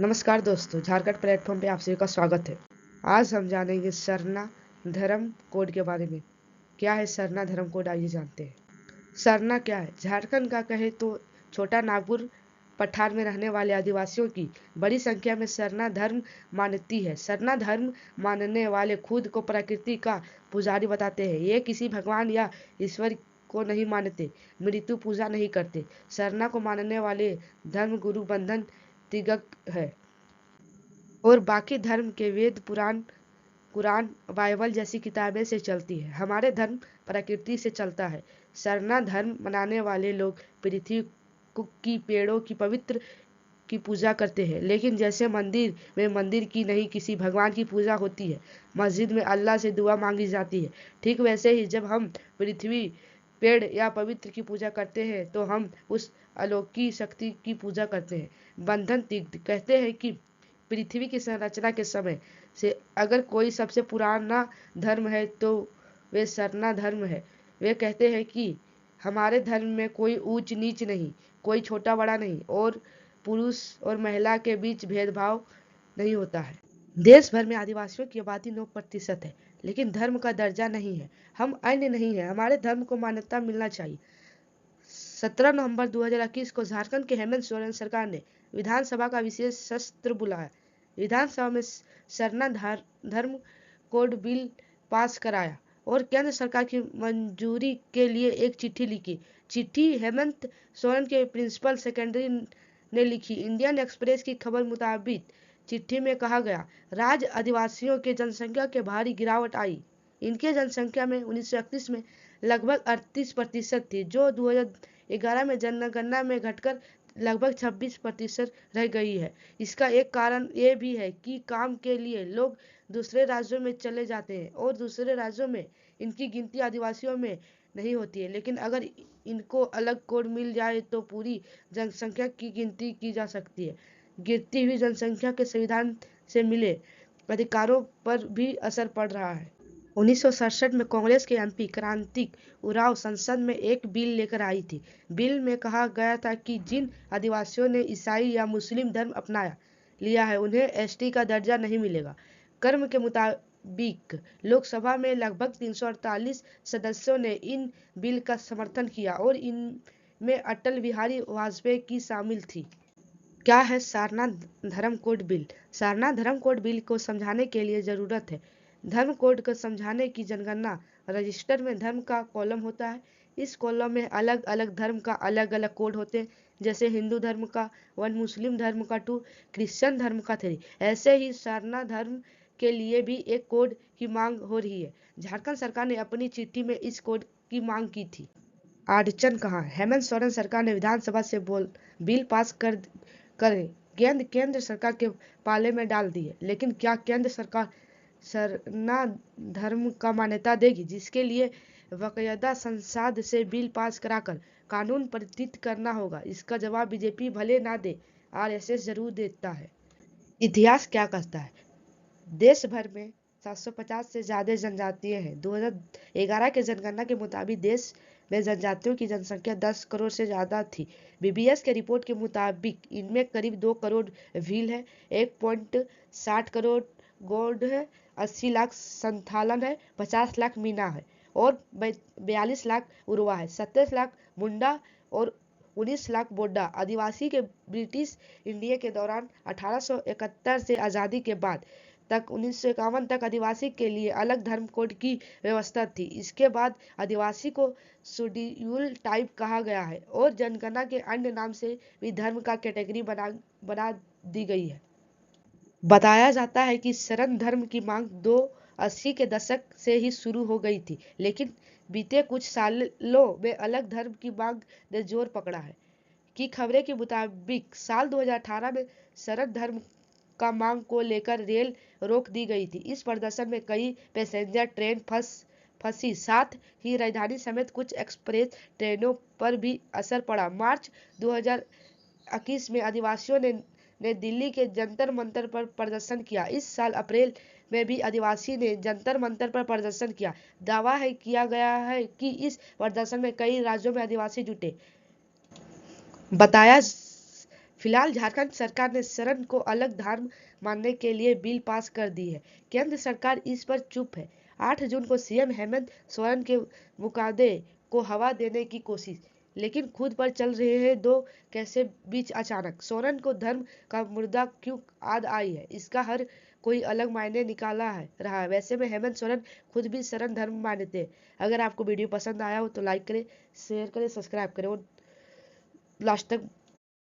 नमस्कार दोस्तों, झारखंड प्लेटफॉर्म पे आप सभी का स्वागत है। आज हम जानेंगे सरना धर्म कोड के बारे में। क्या है सरना धर्म कोड, आइए जानते हैं। सरना क्या है? झारखंड का कहे तो छोटा नागपुर पठार में रहने वाले आदिवासियों की बड़ी संख्या में सरना धर्म मानती है। सरना धर्म मानने वाले खुद को प्रकृति का पुजारी बताते हैं। ये किसी भगवान या ईश्वर को नहीं मानते, मृत्यु पूजा नहीं करते। सरना को मानने वाले धर्म गुरु बंधन तिगक है और बाकी धर्म के वेद पुराण कुरान बाइबल जैसी किताबें से चलती है। हमारे धर्म प्रकृति से चलता है। सरना धर्म मनाने वाले लोग पृथ्वी की पेड़ों की पवित्र की पूजा करते हैं, लेकिन जैसे मंदिर में मंदिर की नहीं किसी भगवान की पूजा होती है, मस्जिद में अल्लाह से दुआ मांगी जाती है, ठीक वैसे ही जब हम पृथ्वी पेड़ या पवित्र की पूजा करते हैं तो हम उस अलौकिक शक्ति की पूजा करते हैं। बंधन तीर्थ कहते हैं कि पृथ्वी की संरचना के समय से अगर कोई सबसे पुराना धर्म है तो वे सरना धर्म है। वे कहते हैं कि हमारे धर्म में कोई ऊंच नीच नहीं, कोई छोटा बड़ा नहीं और पुरुष और महिला के बीच भेदभाव नहीं होता है। देश भर में आदिवासियों की आबादी 9% है, लेकिन धर्म का दर्जा नहीं है। हम अन्य नहीं है, हमारे धर्म को मान्यता मिलना चाहिए। 17 नवंबर 2021 को झारखंड के हेमंत सोरेन सरकार ने विधानसभा का विशेष सत्र बुलाया। विधानसभा में सरना धर्म कोड बिल पास कराया और केंद्र सरकार की मंजूरी के लिए एक चिट्ठी लिखी। चिट्ठी हेमंत सोरेन के प्रिंसिपल सेक्रेटरी ने लिखी। इंडियन एक्सप्रेस की खबर मुताबिक चिट्ठी में कहा गया, राज्य आदिवासियों के जनसंख्या के भारी गिरावट आई। इनके जनसंख्या में 1931 में लगभग 38% थी, जो 2011 में जनगणना में घटकर लगभग 26% रह गई है। इसका एक कारण ये भी है कि काम के लिए लोग दूसरे राज्यों में चले जाते हैं और दूसरे राज्यों में इनकी गिनती आदिवासियों में नहीं होती है, लेकिन अगर इनको अलग कोड मिल जाए तो पूरी जनसंख्या की गिनती की जा सकती है। गिरती हुई जनसंख्या के संविधान से मिले अधिकारों पर भी असर पड़ रहा है। 1967 में कांग्रेस के एमपी क्रांतिक उरांव संसद में एक बिल लेकर आई थी। बिल में कहा गया था कि जिन आदिवासियों ने ईसाई या मुस्लिम धर्म अपनाया लिया है उन्हें एसटी का दर्जा नहीं मिलेगा। कर्म के मुताबिक लोकसभा में लगभग 348 सदस्यों ने इन बिल का समर्थन किया और इनमें अटल बिहारी वाजपेयी की शामिल थी। क्या है सारना धर्म कोड बिल? सारना धर्म कोड बिल को समझाने के लिए जरूरत है। धर्म कोड को समझाने की जनगणना रजिस्टर में धर्म का कॉलम होता है। इस कॉलम में अलग अलग धर्म का अलग अलग कोड होते हैं, जैसे हिंदू धर्म का 1, मुस्लिम धर्म का 2, क्रिश्चियन धर्म का 3। ऐसे ही सारना धर्म के लिए भी एक कोड की मांग हो रही है। झारखंड सरकार ने अपनी चिट्ठी में इस कोड की मांग की थी। अड़चन कहाँ है? हेमंत सोरेन सरकार ने विधानसभा से बिल पास करे केंद्र सरकार के पाले में डाल दी है, लेकिन क्या केंद्र सरकार सरना धर्म का मान्यता देगी, जिसके लिए बाकायदा संसद से बिल पास कराकर कानून पारित करना होगा? इसका जवाब बीजेपी भले ना दे, आरएसएस जरूर देता है। इतिहास क्या कहता है? देश भर में 750 से ज्यादा जनजातियां हैं। 2011 के जनगणना के मुताबिक देश में जनजातियों की जनसंख्या 10 करोड़ से ज्यादा थी। बीबीएस के रिपोर्ट के मुताबिक इनमें करीब 2 करोड़ भील है, 1.60 करोड़ गौड़ है, 80 लाख संथालन है, 50 लाख मीना है और 42 लाख उरवा है, 27 लाख मुंडा और 19 लाख बोडा। आदिवासी के ब्रिटिश इंडिया के दौरान 1871 से आज़ादी के बाद तक 1951 तक आदिवासी के लिए अलग धर्म कोड की व्यवस्था थी। इसके बाद आदिवासी को शेड्यूल टाइप कहा गया है और जनगणना के अन्य नाम से भी धर्म का कैटेगरी बना दी गई है। बताया जाता है कि शरण धर्म की मांग 80 के दशक से ही शुरू हो गई थी, लेकिन बीते कुछ सालों में अलग धर्म की मांग ने जोर पकड़ा है। की खबरें के मुताबिक साल 2018 में शरण धर्म का मांग को लेकर रेल रोक दी गई थी। इस प्रदर्शन में कई पैसेंजर ट्रेन फंसी, साथ ही राजधानी समेत कुछ एक्सप्रेस ट्रेनों पर भी असर पड़ा। मार्च 2021 में आदिवासियों ने दिल्ली के जंतर मंतर पर प्रदर्शन किया। इस साल अप्रैल में भी आदिवासी ने जंतर मंतर पर प्रदर्शन किया। दावा किया गया है कि इस प्रदर्शन में कई राज्यों में आदिवासी जुटे। बताया फिलहाल झारखंड सरकार ने शरण को अलग धर्म मानने के लिए बिल पास कर दी है। केंद्र सरकार इस पर चुप है। 8 जून को सीएम हेमंत सोरेन के मुकदमे को हवा देने की कोशिश, लेकिन खुद पर चल रहे हैं दो कैसे बीच अचानक सोरेन को धर्म का मुद्दा क्यों याद आई है, इसका हर कोई अलग मायने निकाला है रहा है। वैसे में हेमंत सोरेन खुद भी शरण धर्म मानते हैं। अगर आपको वीडियो पसंद आया हो तो लाइक करें, शेयर करें, सब्सक्राइब करें और लास्ट तक